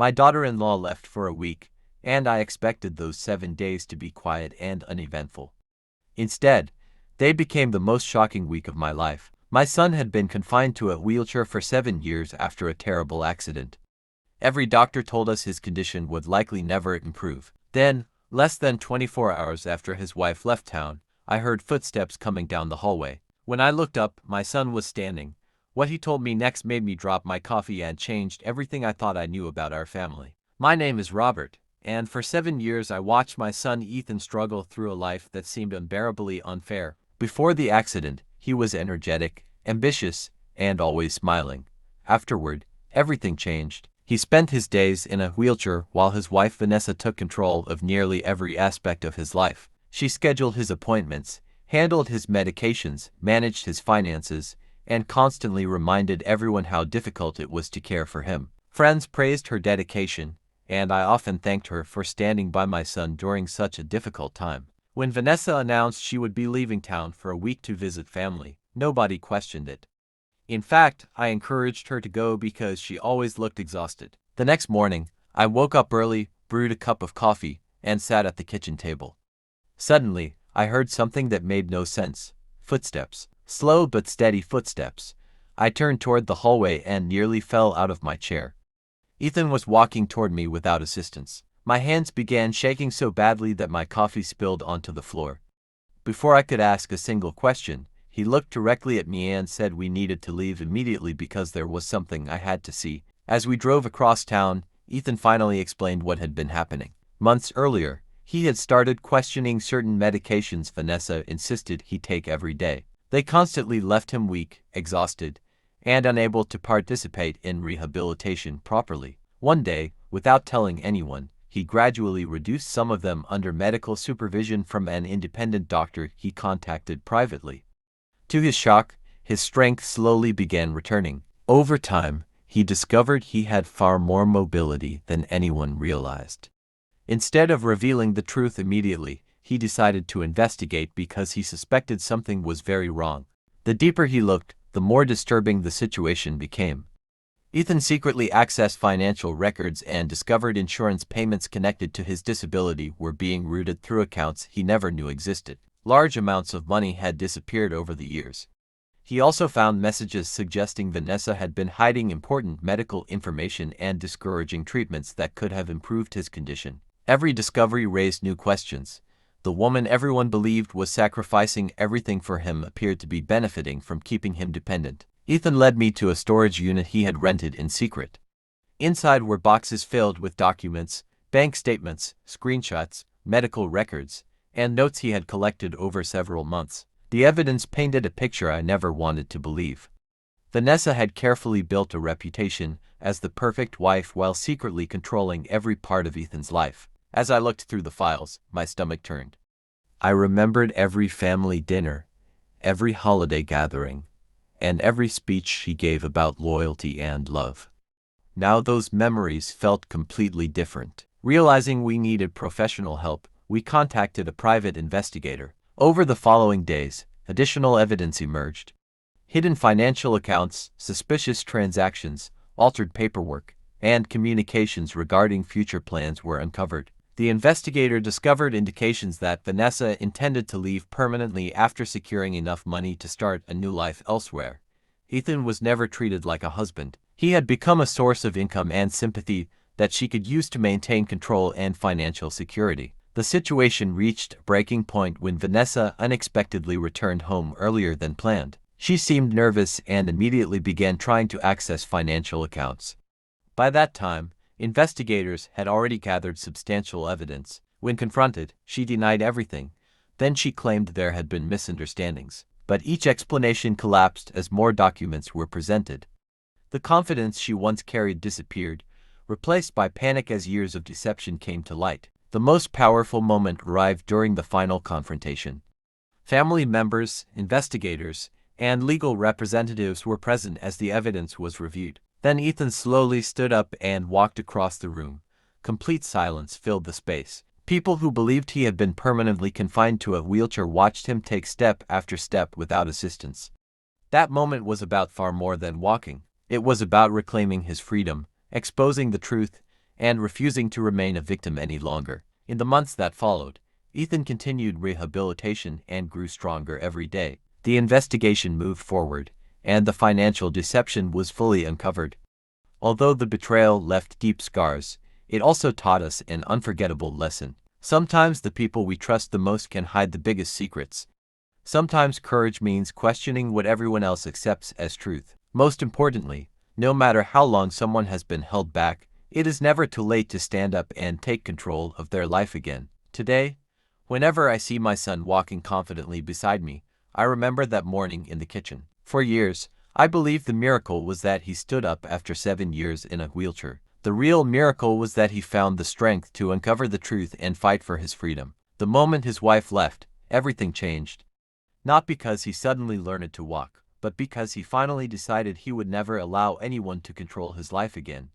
My daughter-in-law left for a week, and I expected those 7 days to be quiet and uneventful. Instead, they became the most shocking week of my life. My son had been confined to a wheelchair for 7 years after a terrible accident. Every doctor told us his condition would likely never improve. Then, less than 24 hours after his wife left town, I heard footsteps coming down the hallway. When I looked up, my son was standing. What he told me next made me drop my coffee and changed everything I thought I knew about our family. My name is Robert, and for 7 years I watched my son Ethan struggle through a life that seemed unbearably unfair. Before the accident, he was energetic, ambitious, and always smiling. Afterward, everything changed. He spent his days in a wheelchair while his wife Vanessa took control of nearly every aspect of his life. She scheduled his appointments, handled his medications, managed his finances, and constantly reminded everyone how difficult it was to care for him. Friends praised her dedication, and I often thanked her for standing by my son during such a difficult time. When Vanessa announced she would be leaving town for a week to visit family, nobody questioned it. In fact, I encouraged her to go because she always looked exhausted. The next morning, I woke up early, brewed a cup of coffee, and sat at the kitchen table. Suddenly, I heard something that made no sense. Footsteps. Slow but steady footsteps. I turned toward the hallway and nearly fell out of my chair. Ethan was walking toward me without assistance. My hands began shaking so badly that my coffee spilled onto the floor. Before I could ask a single question, he looked directly at me and said we needed to leave immediately because there was something I had to see. As we drove across town, Ethan finally explained what had been happening. Months earlier, he had started questioning certain medications Vanessa insisted he take every day. They constantly left him weak, exhausted, and unable to participate in rehabilitation properly. One day, without telling anyone, he gradually reduced some of them under medical supervision from an independent doctor he contacted privately. To his shock, his strength slowly began returning. Over time, he discovered he had far more mobility than anyone realized. Instead of revealing the truth immediately, he decided to investigate because he suspected something was very wrong. The deeper he looked, the more disturbing the situation became. Ethan secretly accessed financial records and discovered insurance payments connected to his disability were being routed through accounts he never knew existed. Large amounts of money had disappeared over the years. He also found messages suggesting Vanessa had been hiding important medical information and discouraging treatments that could have improved his condition. Every discovery raised new questions. The woman everyone believed was sacrificing everything for him appeared to be benefiting from keeping him dependent. Ethan led me to a storage unit he had rented in secret. Inside were boxes filled with documents, bank statements, screenshots, medical records, and notes he had collected over several months. The evidence painted a picture I never wanted to believe. Vanessa had carefully built a reputation as the perfect wife while secretly controlling every part of Ethan's life. As I looked through the files, my stomach turned. I remembered every family dinner, every holiday gathering, and every speech she gave about loyalty and love. Now those memories felt completely different. Realizing we needed professional help, we contacted a private investigator. Over the following days, additional evidence emerged. Hidden financial accounts, suspicious transactions, altered paperwork, and communications regarding future plans were uncovered. The investigator discovered indications that Vanessa intended to leave permanently after securing enough money to start a new life elsewhere. Ethan was never treated like a husband. He had become a source of income and sympathy that she could use to maintain control and financial security. The situation reached a breaking point when Vanessa unexpectedly returned home earlier than planned. She seemed nervous and immediately began trying to access financial accounts. By that time, investigators had already gathered substantial evidence. When confronted, she denied everything. Then she claimed there had been misunderstandings. But each explanation collapsed as more documents were presented. The confidence she once carried disappeared, replaced by panic as years of deception came to light. The most powerful moment arrived during the final confrontation. Family members, investigators, and legal representatives were present as the evidence was reviewed. Then Ethan slowly stood up and walked across the room. Complete silence filled the space. People who believed he had been permanently confined to a wheelchair watched him take step after step without assistance. That moment was about far more than walking. It was about reclaiming his freedom, exposing the truth, and refusing to remain a victim any longer. In the months that followed, Ethan continued rehabilitation and grew stronger every day. The investigation moved forward, and the financial deception was fully uncovered. Although the betrayal left deep scars, it also taught us an unforgettable lesson. Sometimes the people we trust the most can hide the biggest secrets. Sometimes courage means questioning what everyone else accepts as truth. Most importantly, no matter how long someone has been held back, it is never too late to stand up and take control of their life again. Today, whenever I see my son walking confidently beside me, I remember that morning in the kitchen. For years, I believed the miracle was that he stood up after 7 years in a wheelchair. The real miracle was that he found the strength to uncover the truth and fight for his freedom. The moment his wife left, everything changed. Not because he suddenly learned to walk, but because he finally decided he would never allow anyone to control his life again.